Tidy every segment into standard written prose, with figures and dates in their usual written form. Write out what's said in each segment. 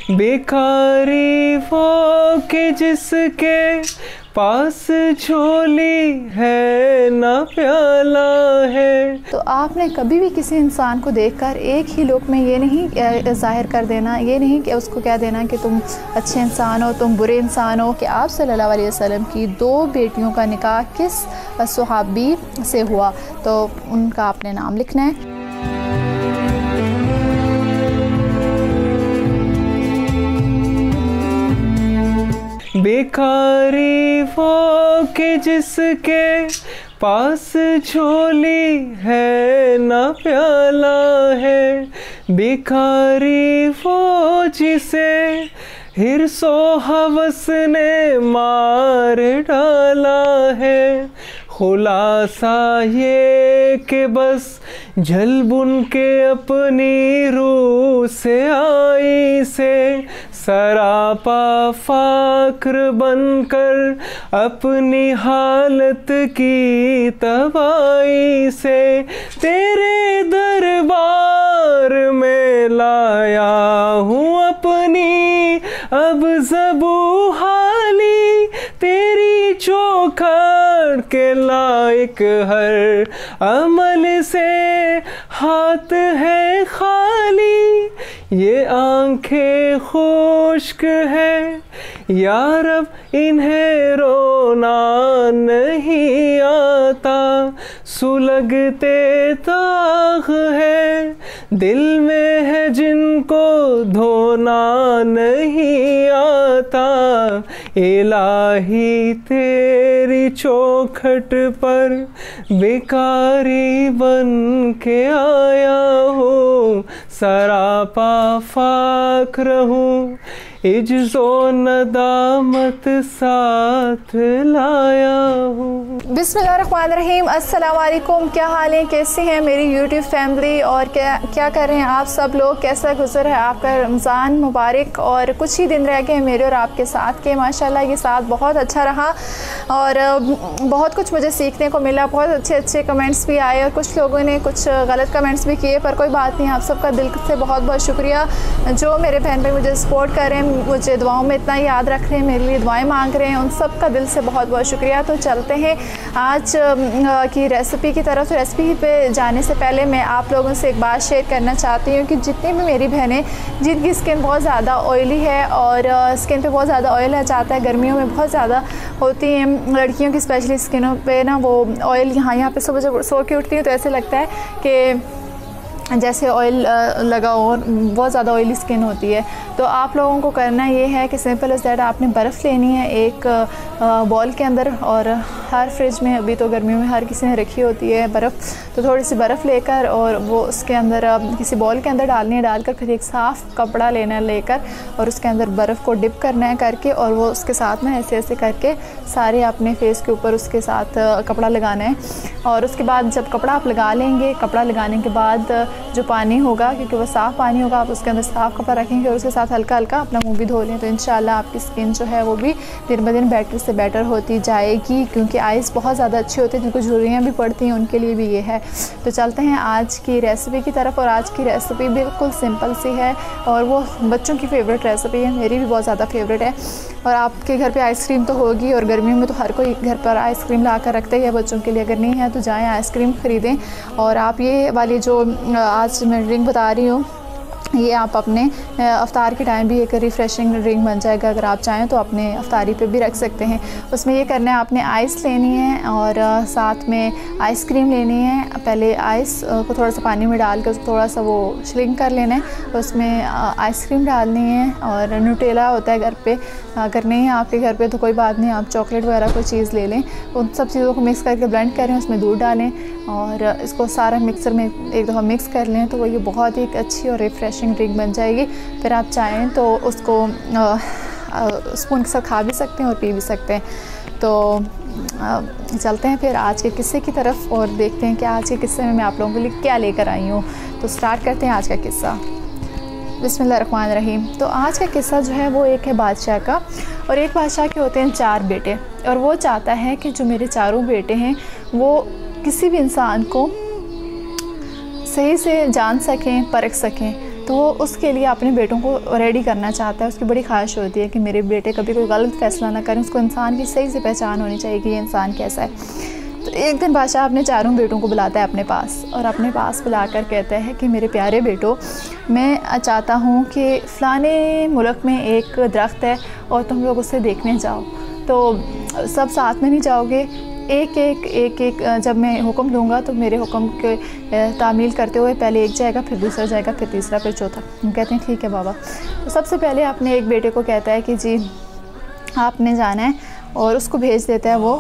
बेकारी वो के जिसके पास झोली है ना प्याला है। तो आपने कभी भी किसी इंसान को देखकर एक ही लुक में ये नहीं ज़ाहिर कर देना, ये नहीं कि उसको कह देना कि तुम अच्छे इंसान हो, तुम बुरे इंसान हो। कि आप सल्लल्लाहु अलैहि वसल्लम की 2 बेटियों का निकाह किस सहाबी से हुआ, तो उनका आपने नाम लिखना है। बेकारी वो के जिसके पास झोली है ना प्याला है। बेकारी वो जिसे हिर्सो हवस ने मार डाला है। खुलासा ये कि बस झल बुन के अपनी रूह से आई से सरापा फाख्र बनकर अपनी हालत की तबाही से तेरे दरबार में लाया हूँ अपनी अब ज़बू हाली। तेरी चौखट के लायक हर अमल से हाथ है खाली। ये आंखें खुश्क है या रब इन्हें रोना नहीं आता। सुलगते दाग है दिल में है जिनको धोना नहीं आता। इलाही तेरी चौखट पर बेकारी बन के आया हूँ। सरापा फाख्र हूँ इज्जो नदामत साथ लाया हूँ। बिस्मिल्लाहिर्रहमानिर्रहीम। अस्सलाम वालेकुम। क्या हाल है, कैसे हैं मेरी यूट्यूब फैमिली, और क्या कर रहे हैं आप सब लोग, कैसा गुजर है आपका रमज़ान मुबारक। और कुछ ही दिन रह गए मेरे और आपके साथ के, माशाल्लाह ये साथ बहुत अच्छा रहा और बहुत कुछ मुझे सीखने को मिला। बहुत अच्छे अच्छे कमेंट्स भी आए और कुछ लोगों ने कुछ गलत कमेंट्स भी किए, पर कोई बात नहीं। आप सबका दिल से बहुत बहुत शुक्रिया। जो मेरे बहन भाई मुझे सपोर्ट कर रहे हैं, मुझे दुआओं में इतना याद रख रहे हैं, मेरे लिए दुआएं मांग रहे हैं, उन सब का दिल से बहुत बहुत शुक्रिया। तो चलते हैं आज की रेसिपी की तरफ। रेसिपी पे जाने से पहले मैं आप लोगों से एक बात शेयर करना चाहती हूँ कि जितनी भी मेरी बहनें जिनकी स्किन बहुत ज़्यादा ऑयली है और स्किन पे बहुत ज़्यादा ऑयल आ जाता है, गर्मियों में बहुत ज़्यादा होती हैं लड़कियों की स्पेशली स्किनों पे ना वो ऑयल यहाँ पे सुबह जब सो के उठती हूँ तो ऐसे लगता है कि जैसे ऑयल लगा हो और बहुत ज़्यादा ऑयली स्किन होती है। तो आप लोगों को करना ये है कि सिंपल इज़ दैट आपने बर्फ़ लेनी है एक बॉल के अंदर, और हर फ्रिज में अभी तो गर्मियों में हर किसी ने रखी होती है बर्फ़, तो थोड़ी सी बर्फ़ लेकर और वो उसके अंदर किसी बॉल के अंदर डालनी है। डालकर फिर एक साफ़ कपड़ा लेना है लेकर और उसके अंदर बर्फ़ को डिप करना है करके, और वो उसके साथ में ऐसे ऐसे करके सारे अपने फेस के ऊपर उसके साथ कपड़ा लगाना है। और उसके बाद जब कपड़ा आप लगा लेंगे, कपड़ा लगाने के बाद जो पानी होगा, क्योंकि वो साफ़ पानी होगा, आप उसके अंदर साफ़ कपड़ा रखेंगे और उसके साथ हल्का हल्का अपना मुंह भी धो लें, तो इंशाल्लाह आपकी स्किन जो है वो भी दिन ब दिन बेटर से बेटर होती जाएगी। क्योंकि आइज़ बहुत ज़्यादा अच्छी होती है, जिनको झुर्रियाँ भी पड़ती हैं उनके लिए भी ये है। तो चलते हैं आज की रेसिपी की तरफ। और आज की रेसिपी बिल्कुल सिंपल सी है और वो बच्चों की फ़ेवरेट रेसिपी है, मेरी भी बहुत ज़्यादा फेवरेट है। और आपके घर पर आइसक्रीम तो होगी, और गर्मियों में तो हर कोई घर पर आइसक्रीम ला कर रखते ही है बच्चों के लिए। अगर नहीं है तो जाएँ आइसक्रीम ख़रीदें। और आप ये वाली जो आज मैं ड्रिंक बता रही हूँ, ये आप अपने अफ्तार के टाइम भी एक रिफ़्रेशिंग ड्रिंक बन जाएगा। अगर आप चाहें तो अपने अफ्तारी पे भी रख सकते हैं। उसमें ये करना है, आपने आइस लेनी है और साथ में आइसक्रीम लेनी है। पहले आइस को थोड़ा सा पानी में डाल कर उसको थोड़ा सा वो श्रिंक कर लेना है, उसमें आइसक्रीम डालनी है। और न्यूटेला होता है घर पे, अगर नहीं है आपके घर पे तो कोई बात नहीं, आप चॉकलेट वगैरह कोई चीज़ ले लें। उन सब चीज़ों को मिक्स करके ब्लेंड करें, उसमें दूध डालें और इसको सारा मिक्सर में एक दफ़ा मिक्स कर लें, तो वो ये बहुत ही अच्छी और रिफ़्रेशिंग ड्रिंक बन जाएगी। फिर आप चाहें तो उसको स्पून के साथ खा भी सकते हैं और पी भी सकते हैं। तो चलते हैं फिर आज के किस्से की तरफ और देखते हैं कि आज के किस्से में मैं आप लोगों के लिए क्या लेकर आई हूँ। तो स्टार्ट करते हैं आज का किस्सा। बिस्मिल्लाहिर्रहमानिर्रहीम। तो आज का किस्सा जो है वो एक है बादशाह का, और एक बादशाह के होते हैं 4 बेटे, और वो चाहता है कि जो मेरे चारों बेटे हैं वो किसी भी इंसान को सही से जान सकें, परख सकें। तो उसके लिए अपने बेटों को रेडी करना चाहता है। उसकी बड़ी ख्वाहिश होती है कि मेरे बेटे कभी कोई गलत फ़ैसला ना करें, उसको इंसान की सही से पहचान होनी चाहिए कि ये इंसान कैसा है। तो एक दिन बादशाह अपने चारों बेटों को बुलाता है अपने पास, और अपने पास बुलाकर कहता है कि मेरे प्यारे बेटों, मैं चाहता हूँ कि फ़लाने मुल्क में एक दरख्त है और तुम लोग उसे देखने जाओ। तो सब साथ में नहीं जाओगे, एक एक जब मैं हुक्म दूंगा तो मेरे हुक्म के तामील करते हुए पहले एक जाएगा, फिर दूसरा जाएगा, फिर तीसरा, फिर चौथा। हम कहते हैं ठीक है बाबा। तो सबसे पहले अपने एक बेटे को कहता है कि जी आपने जाना है, और उसको भेज देता है वो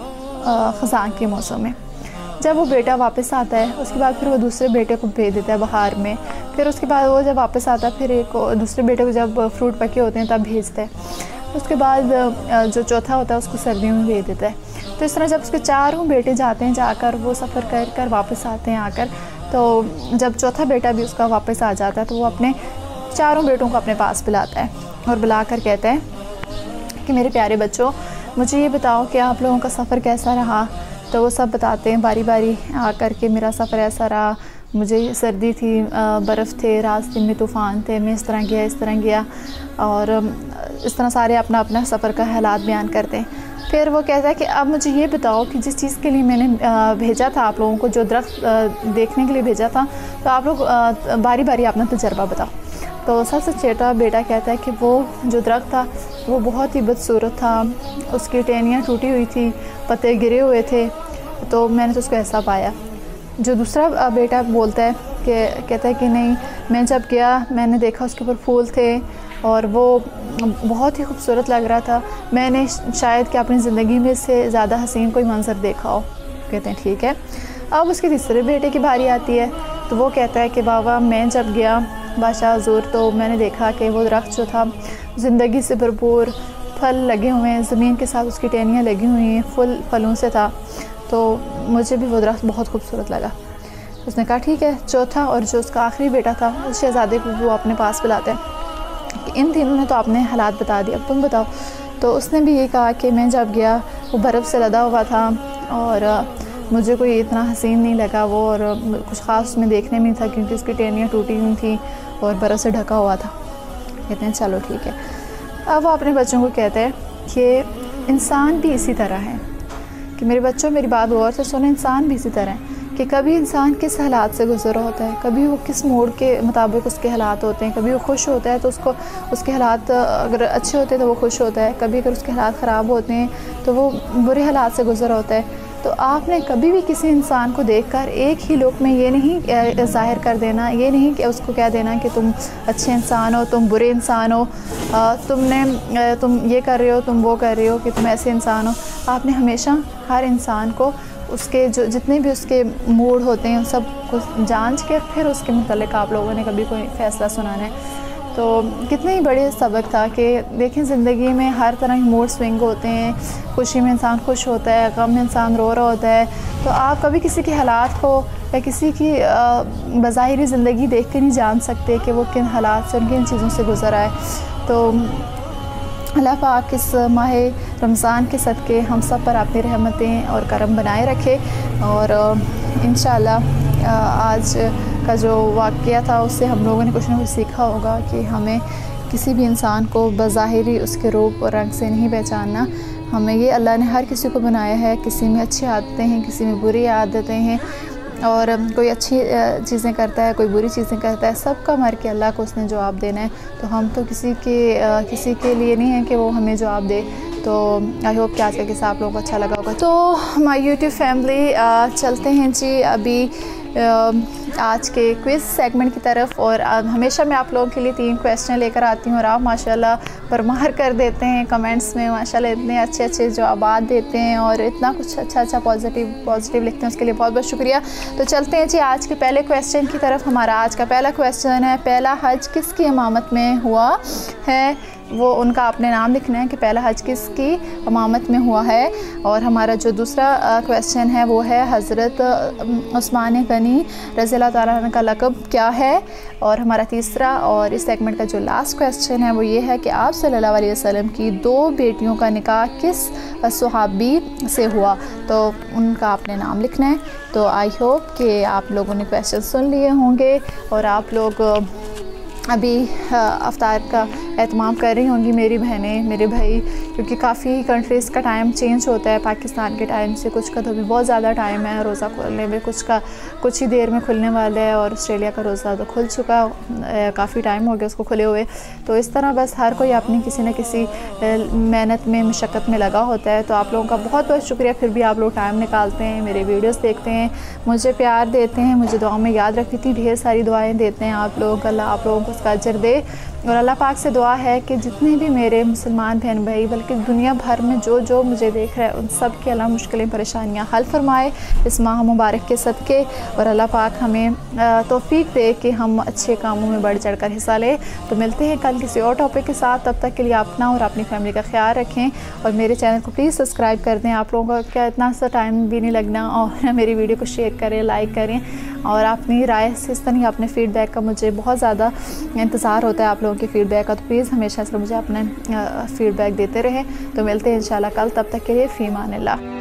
ख़ज़ां के मौसम में। जब वो बेटा वापस आता है उसके बाद फिर वो दूसरे बेटे को भेज देता है बहार में। फिर उसके बाद वो जब वापस आता है फिर एक दूसरे बेटे को जब फ्रूट पके होते हैं तब भेजता है। उसके बाद जो चौथा होता है उसको सर्दियों में भेज देता है। तो इस तरह जब उसके चारों बेटे जाते हैं, जाकर वो सफ़र कर कर वापस आते हैं आकर, तो जब चौथा बेटा भी उसका वापस आ जाता है तो वो अपने चारों बेटों को अपने पास बुलाता है और बुलाकर कहता है कि मेरे प्यारे बच्चों, मुझे ये बताओ कि आप लोगों का सफ़र कैसा रहा। तो वो सब बताते हैं बारी बारी आकर के मेरा सफ़र ऐसा रहा, मुझे सर्दी थी, बर्फ़ थे, रास्ते में तूफ़ान थे, मैं इस तरह गया, और इस तरह सारे अपना अपना सफ़र का हालात बयान करते हैं। फिर वो कहता है कि अब मुझे ये बताओ कि जिस चीज़ के लिए मैंने भेजा था आप लोगों को, जो दरख्त देखने के लिए भेजा था, तो आप लोग बारी बारी अपना तजर्बा बताओ। तो सबसे छोटा बेटा कहता है कि वो जो दरख्त था वो बहुत ही बदसूरत था, उसकी टहनियाँ टूटी हुई थी, पत्ते गिरे हुए थे, तो मैंने तो उसको ऐसा पाया। जो दूसरा बेटा बोलता है कि कहता है कि नहीं, मैं जब गया मैंने देखा उसके ऊपर फूल थे और वो बहुत ही खूबसूरत लग रहा था, मैंने शायद कि अपनी ज़िंदगी में से ज़्यादा हसीन कोई मंजर देखा हो। कहते हैं ठीक है। अब उसके तीसरे बेटे की बारी आती है, तो वो कहता है कि बाबा मैं जब गया बादशाह हुज़ूर, तो मैंने देखा कि वो दरख्त जो था ज़िंदगी से भरपूर, फल लगे हुए हैं, ज़मीन के साथ उसकी टहनियाँ लगी हुई हैं, फलों से था, तो मुझे भी वो दरख्त बहुत खूबसूरत लगा। उसने कहा ठीक है। चौथा और जो उसका आखिरी बेटा था उस शहज़ादे को वो अपने पास बुलाते हैं कि इन तीनों ने तो आपने हालात बता दिए, अब तुम बताओ। तो उसने भी ये कहा कि मैं जब गया वो बर्फ़ से लदा हुआ था और मुझे कोई इतना हसीन नहीं लगा वो, और कुछ ख़ास उसमें देखने में था क्योंकि उसकी टहनियाँ टूटी हुई थी और बर्फ़ से ढका हुआ था। कहते हैं चलो ठीक है। अब वो अपने बच्चों को कहते हैं कि इंसान भी इसी तरह है, कि मेरे बच्चों मेरी बात गौर से सुनो, इंसान भी इसी तरह है कि कभी इंसान किस हालात से गुजरा होता है, कभी वो किस मोड़ के मुताबिक उसके हालात होते हैं, कभी वो खुश होता है तो उसको उसके हालात अगर अच्छे होते हैं तो वो खुश होता है, कभी अगर उसके हालात ख़राब होते हैं तो वो बुरे हालात से गुजरा होता है। तो आपने कभी भी किसी इंसान को देखकर एक ही लुक में ये नहीं ज़ाहिर कर देना, ये नहीं कि उसको कह देना कि तुम अच्छे इंसान हो, तुम बुरे इंसान हो, तुम ये कर रहे हो, तुम वो कर रहे हो, कि तुम ऐसे इंसान हो। आपने हमेशा हर इंसान को उसके जो जितने भी उसके मूड होते हैं सब कुछ जांच के फिर उसके मुतालिक आप लोगों ने कभी कोई फ़ैसला सुनाना है। तो कितने ही बड़े सबक था कि देखें ज़िंदगी में हर तरह के मूड स्विंग होते हैं, खुशी में इंसान खुश होता है, गम में इंसान रो रहा होता है। तो आप कभी किसी के हालात को या किसी की बज़ाहिरी ज़िंदगी देख के नहीं जान सकते कि वो किन हालात से, किन चीज़ों से गुज़रा है। तो अल्लाह पाक इस माह रमज़ान के सदक़े हम सब पर अपनी रहमतें और करम बनाए रखे, और इंशाअल्लाह आज का जो वाक़या था उससे हम लोगों ने कुछ ना कुछ सीखा होगा कि हमें किसी भी इंसान को बज़ाहिरी उसके रूप और रंग से नहीं पहचानना। हमें ये अल्लाह ने हर किसी को बनाया है, किसी में अच्छी आदतें हैं, किसी में बुरी आदतें हैं, और कोई अच्छी चीज़ें करता है, कोई बुरी चीज़ें करता है, सबका मर के अल्लाह को उसने जवाब देना है। तो हम तो किसी के लिए नहीं है कि वो हमें जवाब दे। तो आई होप कि आज का किस्सा आप लोगों को अच्छा लगा होगा। तो माय यूट्यूब फैमिली, चलते हैं जी अभी आज के क्विज़ सेगमेंट की तरफ। और हमेशा मैं आप लोगों के लिए 3 क्वेश्चन लेकर आती हूँ और आप माशाल्लाह भरमार कर देते हैं कमेंट्स में, माशाल्लाह इतने अच्छे अच्छे जवाब देते हैं और इतना कुछ अच्छा पॉजिटिव लिखते हैं, उसके लिए बहुत बहुत शुक्रिया। तो चलते हैं जी आज के पहले क्वेश्चन की तरफ। हमारा आज का पहला क्वेश्चन है, पहला हज किसकी इमामत में हुआ है? वो उनका अपने नाम लिखना है कि पहला हज किसकी इमामत में हुआ है। और हमारा जो दूसरा क्वेश्चन है वो है हज़रत उस्मान गनी रज़ी अल्लाह ताला अन्हु का लक़ब क्या है। और हमारा तीसरा और इस सेगमेंट का जो लास्ट क्वेश्चन है वो ये है कि आप सल्लल्लाहु अलैहि वसल्लम की 2 बेटियों का निकाह किस सहाबी से हुआ। तो उनका अपने नाम लिखना है। तो आई होप कि आप लोगों ने क्वेश्चन सुन लिए होंगे और आप लोग अभी अफ्तार का एहतमाम कर रही होंगी मेरी बहनें, मेरे भाई, क्योंकि काफ़ी कंट्रीज़ का टाइम चेंज होता है पाकिस्तान के टाइम से। कुछ का तो भी बहुत ज़्यादा टाइम है रोज़ा खोलने में, कुछ का कुछ ही देर में खुलने वाला है, और ऑस्ट्रेलिया का रोज़ा तो खुल चुका, काफ़ी टाइम हो गया उसको खुले हुए। तो इस तरह बस हर कोई अपनी किसी न किसी मेहनत में, मशक्क़त में लगा होता है। तो आप लोगों का बहुत बहुत शुक्रिया, फिर भी आप लोग टाइम निकालते हैं, मेरे वीडियोज़ देखते हैं, मुझे प्यार देते हैं, मुझे दुआ में याद रखती थी, ढेर सारी दुआएँ देते हैं आप लोग। अल्लाह आप लोगों को उसका अजर दे। और अल्लाह पाक से दुआ है कि जितने भी मेरे मुसलमान बहन भाई, बल्कि दुनिया भर में जो जो मुझे देख रहे हैं, उन सब की अल्लाह मुश्किलें परेशानियां हल फरमाए इस माह मुबारक के सदक़े। और अल्लाह पाक हमें तौफीक दे कि हम अच्छे कामों में बढ़ चढ़ कर हिस्सा लें। तो मिलते हैं कल किसी और टॉपिक के साथ, तब तक के लिए अपना और अपनी फैमिली का ख्याल रखें, और मेरे चैनल को प्लीज़ सब्सक्राइब कर दें। आप लोगों का क्या इतना सा टाइम भी नहीं लगना, और मेरी वीडियो को शेयर करें, लाइक करें, और अपनी राय से इस तरह अपने फ़ीडबैक का मुझे बहुत ज़्यादा इंतज़ार होता है, आप लोगों के फ़ीडबैक का। तो प्लीज़ हमेशा से मुझे अपना फ़ीडबैक देते रहें। तो मिलते हैं इंशाल्लाह कल, तब तक के लिए फ़ी अमान अल्लाह।